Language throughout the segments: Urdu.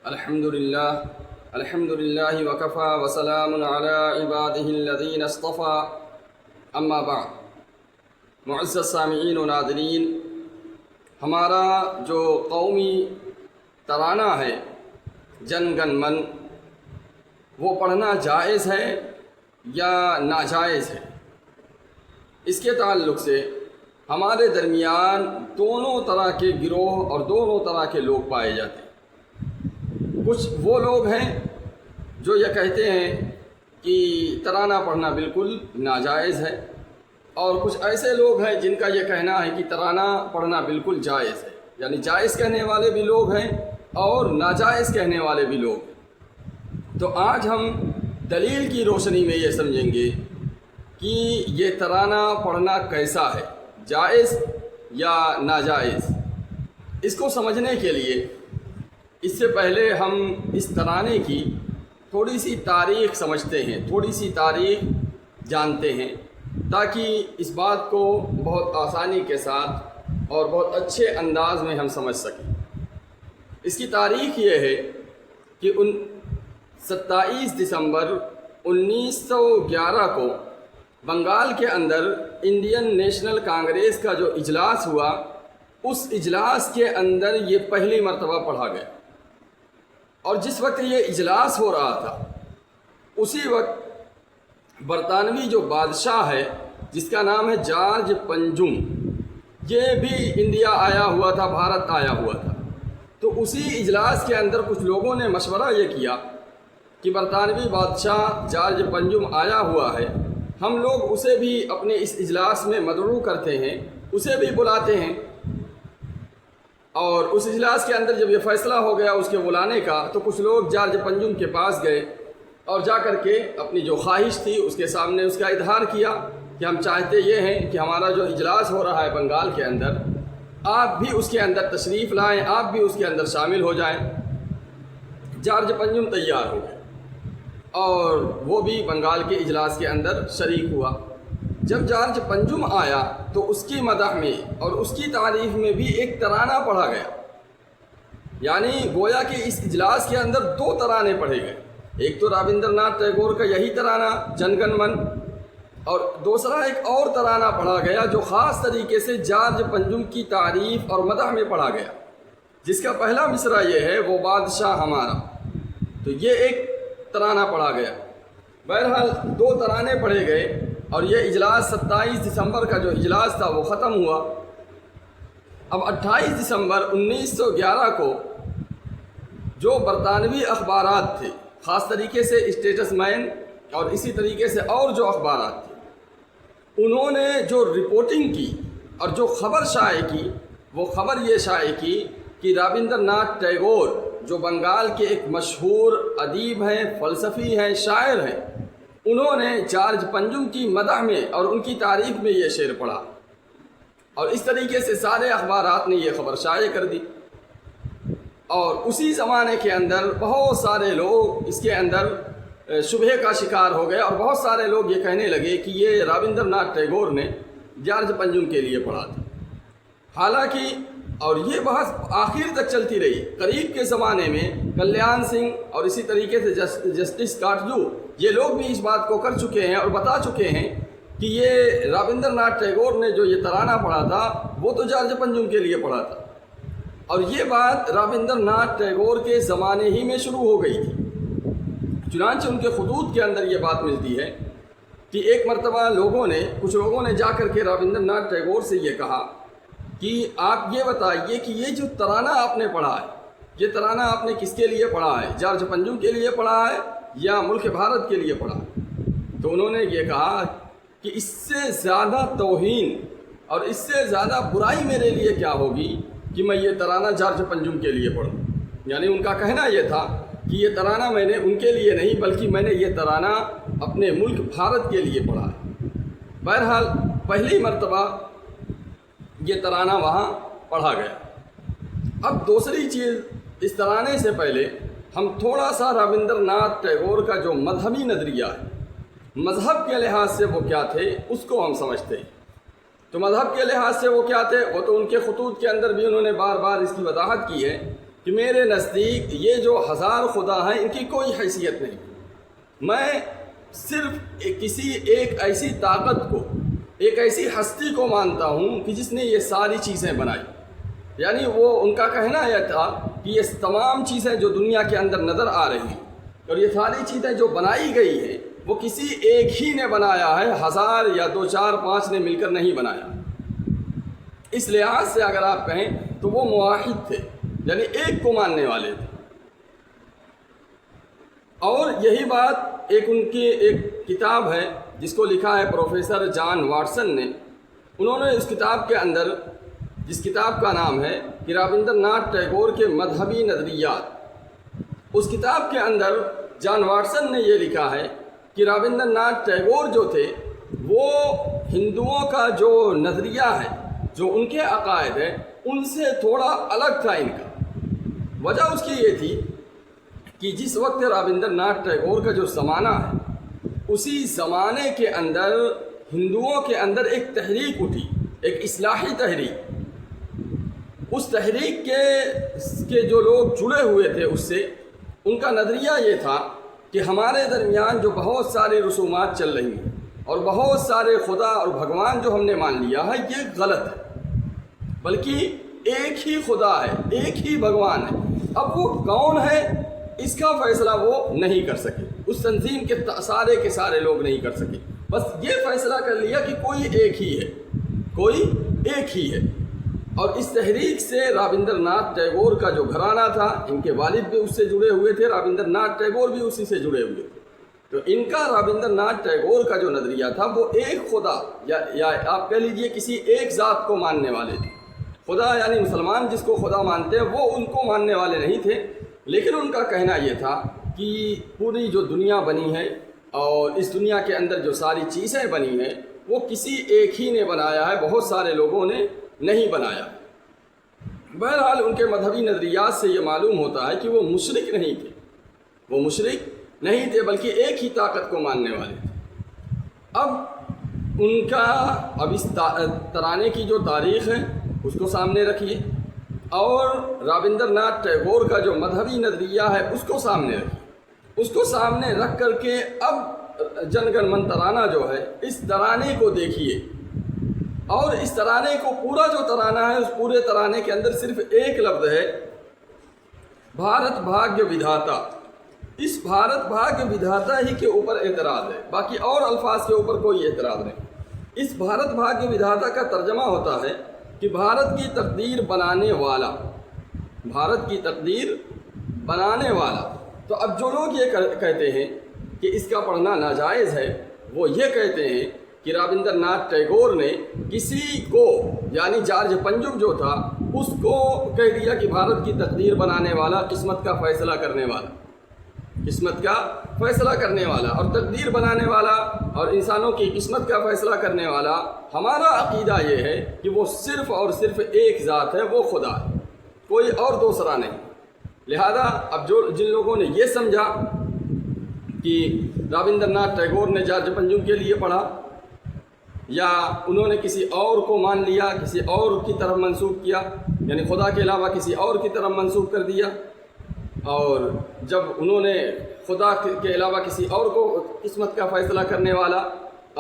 الحمد للہ وکفا وسلام علی عبادہ الذین اصطفى اما بعد۔ معزز سامعین و ناظرین، ہمارا جو قومی ترانہ ہے جن گن من، وہ پڑھنا جائز ہے یا ناجائز ہے؟ اس کے تعلق سے ہمارے درمیان دونوں طرح کے گروہ اور دونوں طرح کے لوگ پائے جاتے ہیں۔ کچھ وہ لوگ ہیں جو یہ کہتے ہیں کہ ترانہ پڑھنا بالکل ناجائز ہے، اور کچھ ایسے لوگ ہیں جن کا یہ کہنا ہے کہ ترانہ پڑھنا بالکل جائز ہے، یعنی جائز کہنے والے بھی لوگ ہیں اور ناجائز کہنے والے بھی لوگ ہیں۔ تو آج ہم دلیل کی روشنی میں یہ سمجھیں گے کہ یہ ترانہ پڑھنا کیسا ہے، جائز یا ناجائز۔ اس کو سمجھنے کے لیے اس سے پہلے ہم اس ترانے کی تھوڑی سی تاریخ سمجھتے ہیں، تھوڑی سی تاریخ جانتے ہیں، تاکہ اس بات کو بہت آسانی کے ساتھ اور بہت اچھے انداز میں ہم سمجھ سکیں۔ اس کی تاریخ یہ ہے کہ 27 دسمبر 1911 کو بنگال کے اندر انڈین نیشنل کانگریس کا جو اجلاس ہوا، اس اجلاس کے اندر یہ پہلی مرتبہ پڑھا گیا، اور جس وقت یہ اجلاس ہو رہا تھا اسی وقت برطانوی جو بادشاہ ہے جس کا نام ہے جارج پنجم، یہ بھی انڈیا آیا ہوا تھا، بھارت آیا ہوا تھا۔ تو اسی اجلاس کے اندر کچھ لوگوں نے مشورہ یہ کیا کہ برطانوی بادشاہ جارج پنجم آیا ہوا ہے، ہم لوگ اسے بھی اپنے اس اجلاس میں مدعو کرتے ہیں، اسے بھی بلاتے ہیں۔ اور اس اجلاس کے اندر جب یہ فیصلہ ہو گیا اس کے بلانے کا، تو کچھ لوگ جارج پنجم کے پاس گئے اور جا کر کے اپنی جو خواہش تھی اس کے سامنے اس کا اظہار کیا کہ ہم چاہتے یہ ہیں کہ ہمارا جو اجلاس ہو رہا ہے بنگال کے اندر، آپ بھی اس کے اندر تشریف لائیں، آپ بھی اس کے اندر شامل ہو جائیں۔ جارج پنجم تیار ہو گئے اور وہ بھی بنگال کے اجلاس کے اندر شریک ہوا۔ جب جارج پنجم آیا تو اس کی مدح میں اور اس کی تعریف میں بھی ایک ترانہ پڑھا گیا، یعنی گویا کہ اس اجلاس کے اندر دو ترانے پڑھے گئے، ایک تو رابندر ناتھ ٹیگور کا یہی ترانہ جن گن من، اور دوسرا ایک اور ترانہ پڑھا گیا جو خاص طریقے سے جارج پنجم کی تعریف اور مدح میں پڑھا گیا، جس کا پہلا مصرع یہ ہے وہ بادشاہ ہمارا۔ تو یہ ایک ترانہ پڑھا گیا۔ بہرحال دو ترانے پڑھے گئے اور یہ اجلاس 27 دسمبر کا جو اجلاس تھا وہ ختم ہوا۔ اب 28 دسمبر 1911 کو جو برطانوی اخبارات تھے، خاص طریقے سے اسٹیٹس مین اور اسی طریقے سے اور جو اخبارات تھے، انہوں نے جو رپورٹنگ کی اور جو خبر شائع کی، وہ خبر یہ شائع کی کہ رابندر ناتھ ٹیگور جو بنگال کے ایک مشہور ادیب ہیں، فلسفی ہیں، شاعر ہیں، انہوں نے جارج پنجم کی مدح میں اور ان کی تعریف میں یہ شعر پڑھا، اور اس طریقے سے سارے اخبارات نے یہ خبر شائع کر دی۔ اور اسی زمانے کے اندر بہت سارے لوگ اس کے اندر شبہے کا شکار ہو گئے، اور بہت سارے لوگ یہ کہنے لگے کہ یہ رابندر ناتھ ٹیگور نے جارج پنجم کے لیے پڑھا تھا۔ حالانکہ اور یہ بحث آخر تک چلتی رہی۔ قریب کے زمانے میں کلیان سنگھ اور اسی طریقے سے جسٹس کاٹجو، یہ لوگ بھی اس بات کو کر چکے ہیں اور بتا چکے ہیں کہ یہ رابندر ناتھ ٹیگور نے جو یہ ترانہ پڑھا تھا وہ تو جارج پنجم کے لیے پڑھا تھا، اور یہ بات رابندر ناتھ ٹیگور کے زمانے ہی میں شروع ہو گئی تھی۔ چنانچہ ان کے خطوط کے اندر یہ بات ملتی ہے کہ ایک مرتبہ کچھ لوگوں نے جا کر کے رابندر ناتھ ٹیگور سے یہ کہا کہ آپ یہ بتائیے کہ یہ جو ترانہ آپ نے پڑھا ہے، یہ ترانہ آپ نے کس کے لیے پڑھا ہے؟ جارج پنجم کے لیے پڑھا ہے یا ملک بھارت کے لیے پڑھا ہے؟ تو انہوں نے یہ کہا کہ اس سے زیادہ توہین اور اس سے زیادہ برائی میرے لیے کیا ہوگی کہ میں یہ ترانہ جارج پنجم کے لیے پڑھوں۔ یعنی ان کا کہنا یہ تھا کہ یہ ترانہ میں نے ان کے لیے نہیں بلکہ میں نے یہ ترانہ اپنے ملک بھارت کے لیے پڑھا ہے۔ بہرحال پہلی مرتبہ یہ ترانہ وہاں پڑھا گیا۔ اب دوسری چیز، اس ترانے سے پہلے ہم تھوڑا سا رابندر ناتھ ٹیگور کا جو مذہبی نظریہ ہے، مذہب کے لحاظ سے وہ کیا تھے، اس کو ہم سمجھتے ہیں۔ تو مذہب کے لحاظ سے وہ کیا تھے، وہ تو ان کے خطوط کے اندر بھی انہوں نے بار بار اس کی وضاحت کی ہے کہ میرے نزدیک یہ جو 1000 خدا ہیں ان کی کوئی حیثیت نہیں، میں صرف کسی ایک ایسی طاقت کو، ایک ایسی ہستی کو مانتا ہوں کہ جس نے یہ ساری چیزیں بنائی۔ یعنی وہ ان کا کہنا یہ تھا کہ یہ تمام چیزیں جو دنیا کے اندر نظر آ رہی ہیں اور یہ ساری چیزیں جو بنائی گئی ہیں وہ کسی ایک ہی نے بنایا ہے، 1000 یا 2 4 5 نے مل کر نہیں بنایا۔ اس لحاظ سے اگر آپ کہیں تو وہ موحد تھے، یعنی ایک کو ماننے والے تھے۔ اور یہی بات ان کی ایک کتاب ہے جس کو لکھا ہے پروفیسر جان واٹسن نے، انہوں نے اس کتاب کے اندر، جس کتاب کا نام ہے کہ رابندر ناتھ ٹیگور کے مذہبی نظریات، اس کتاب کے اندر جان واٹسن نے یہ لکھا ہے کہ رابندر ناتھ ٹیگور جو تھے وہ ہندوؤں کا جو نظریہ ہے، جو ان کے عقائد ہیں، ان سے تھوڑا الگ تھا ان کا۔ وجہ اس کی یہ تھی کہ جس وقت رابندر ناتھ ٹیگور کا جو زمانہ ہے، اسی زمانے کے اندر ہندوؤں کے اندر ایک تحریک اٹھی، ایک اصلاحی تحریک۔ اس تحریک کے جو لوگ جڑے ہوئے تھے اس سے، ان کا نظریہ یہ تھا کہ ہمارے درمیان جو بہت ساری رسومات چل رہی ہیں اور بہت سارے خدا اور بھگوان جو ہم نے مان لیا ہے، یہ غلط ہے، بلکہ ایک ہی خدا ہے، ایک ہی بھگوان ہے۔ اب وہ کون ہے اس کا فیصلہ وہ نہیں کر سکے، اس تنظیم کے سارے لوگ نہیں کر سکے، بس یہ فیصلہ کر لیا کہ کوئی ایک ہی ہے، کوئی ایک ہی ہے۔ اور اس تحریک سے رابندر ناتھ ٹیگور کا جو گھرانہ تھا، ان کے والد بھی اس سے جڑے ہوئے تھے، رابندر ناتھ ٹیگور بھی اسی سے جڑے ہوئے تھے۔ تو ان کا رابندر ناتھ ٹیگور کا جو نظریہ تھا وہ ایک خدا یا آپ کہہ لیجئے کسی ایک ذات کو ماننے والے تھے۔ خدا یعنی مسلمان جس کو خدا مانتے ہیں وہ ان کو ماننے والے نہیں تھے، لیکن ان کا کہنا یہ تھا کہ پوری جو دنیا بنی ہے اور اس دنیا کے اندر جو ساری چیزیں بنی ہیں وہ کسی ایک ہی نے بنایا ہے، بہت سارے لوگوں نے نہیں بنایا۔ بہرحال ان کے مذہبی نظریات سے یہ معلوم ہوتا ہے کہ وہ مشرک نہیں تھے، وہ مشرک نہیں تھے بلکہ ایک ہی طاقت کو ماننے والے تھے۔ اب ان کا اس ترانے کی جو تاریخ ہے اس کو سامنے رکھیے، اور رابندر ناتھ ٹیگور کا جو مذہبی نظریہ ہے اس کو سامنے رکھیے۔ اس کو سامنے رکھ کر کے اب جن گن من ترانہ جو ہے اس ترانے کو دیکھیے، اور اس ترانے کو پورا جو ترانہ ہے اس پورے ترانے کے اندر صرف ایک لفظ ہے، بھارت بھاگیہ ودھاتا۔ اس بھارت بھاگیہ ودھاتا ہی کے اوپر اعتراض ہے، باقی اور الفاظ کے اوپر کوئی اعتراض نہیں۔ اس بھارت بھاگیہ ودھاتا کا ترجمہ ہوتا ہے کہ بھارت کی تقدیر بنانے والا، بھارت کی تقدیر بنانے والا۔ تو اب جو لوگ یہ کہتے ہیں کہ اس کا پڑھنا ناجائز ہے، وہ یہ کہتے ہیں کہ رابندر ناتھ ٹیگور نے کسی کو، یعنی جارج پنجم جو تھا، اس کو کہہ دیا کہ بھارت کی تقدیر بنانے والا، قسمت کا فیصلہ کرنے والا، قسمت کا فیصلہ کرنے والا اور تقدیر بنانے والا اور انسانوں کی قسمت کا فیصلہ کرنے والا۔ ہمارا عقیدہ یہ ہے کہ وہ صرف اور صرف ایک ذات ہے، وہ خدا ہے، کوئی اور دوسرا نہیں۔ لہذا اب جن لوگوں نے یہ سمجھا کہ رابندر ناتھ ٹیگور نے جارج پنجم کے لیے پڑھا، یا انہوں نے کسی اور کو مان لیا، کسی اور کی طرف منسوب کیا، یعنی خدا کے علاوہ کسی اور کی طرف منسوب کر دیا، اور جب انہوں نے خدا کے علاوہ کسی اور کو قسمت کا فیصلہ کرنے والا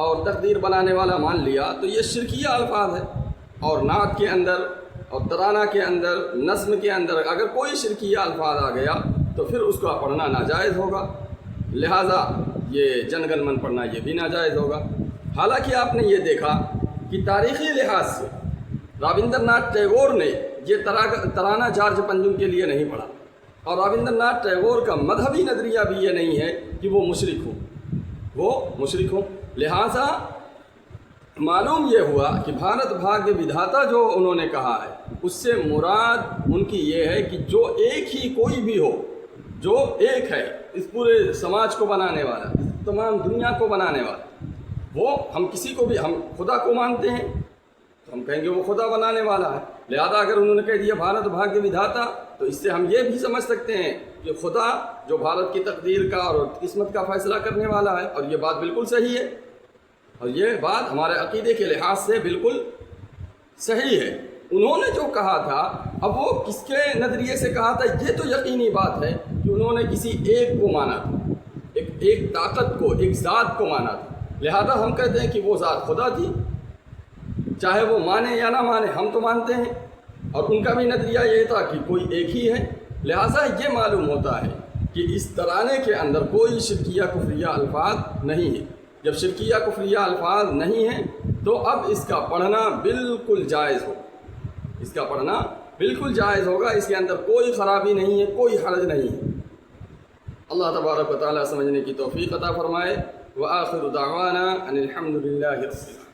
اور تقدیر بنانے والا مان لیا، تو یہ شرکیہ الفاظ ہے۔ اور نعت کے اندر اور ترانہ کے اندر، نظم کے اندر اگر کوئی شرکیہ الفاظ آ گیا تو پھر اس کو پڑھنا ناجائز ہوگا، لہٰذا یہ جن گن من پڑھنا یہ بھی ناجائز ہوگا۔ حالانکہ آپ نے یہ دیکھا کہ تاریخی لحاظ سے رابندر ناتھ ٹیگور نے یہ ترانہ جارج پنجم کے لیے نہیں پڑھا، اور رابندر ناتھ ٹیگور کا مذہبی نظریہ بھی یہ نہیں ہے کہ وہ مشرک ہوں، وہ مشرک ہوں۔ لہٰذا معلوم یہ ہوا کہ بھارت بھاگیہ ودھاتا جو انہوں نے کہا ہے، اس سے مراد ان کی یہ ہے کہ جو ایک ہی کوئی بھی ہو، جو ایک ہے، اس پورے سماج کو بنانے والا، تمام دنیا کو بنانے والا، وہ ہم کسی کو بھی، ہم خدا کو مانتے ہیں تو ہم کہیں گے وہ خدا بنانے والا ہے۔ لہذا اگر انہوں نے کہہ دیا بھارت بھاگیہ ودھاتا، تو اس سے ہم یہ بھی سمجھ سکتے ہیں کہ خدا جو بھارت کی تقدیر کا اور قسمت کا فیصلہ کرنے والا ہے، اور یہ بات بالکل صحیح ہے، اور یہ بات ہمارے عقیدے کے لحاظ سے بالکل صحیح ہے۔ انہوں نے جو کہا تھا اب وہ کس کے نظریے سے کہا تھا، یہ تو یقینی بات ہے کہ انہوں نے کسی ایک کو مانا تھا، ایک طاقت کو، ایک ذات کو مانا تھا، لہذا ہم کہتے ہیں کہ وہ ذات خدا تھی، چاہے وہ مانے یا نہ مانے ہم تو مانتے ہیں، اور ان کا بھی نظریہ یہ تھا کہ کوئی ایک ہی ہے۔ لہٰذا یہ معلوم ہوتا ہے کہ اس ترانے کے اندر کوئی شرکیہ کفریہ الفاظ نہیں ہے۔ جب شرکیہ کفریہ الفاظ نہیں ہیں تو اب اس کا پڑھنا بالکل جائز ہوگا، اس کا پڑھنا بالکل جائز ہوگا، اس کے اندر کوئی خرابی نہیں ہے، کوئی حرج نہیں ہے۔ اللہ تبارک و تعالیٰ سمجھنے کی توفیق عطا فرمائے۔ وآخر دعوانا ان الحمد للہ رب العالمین۔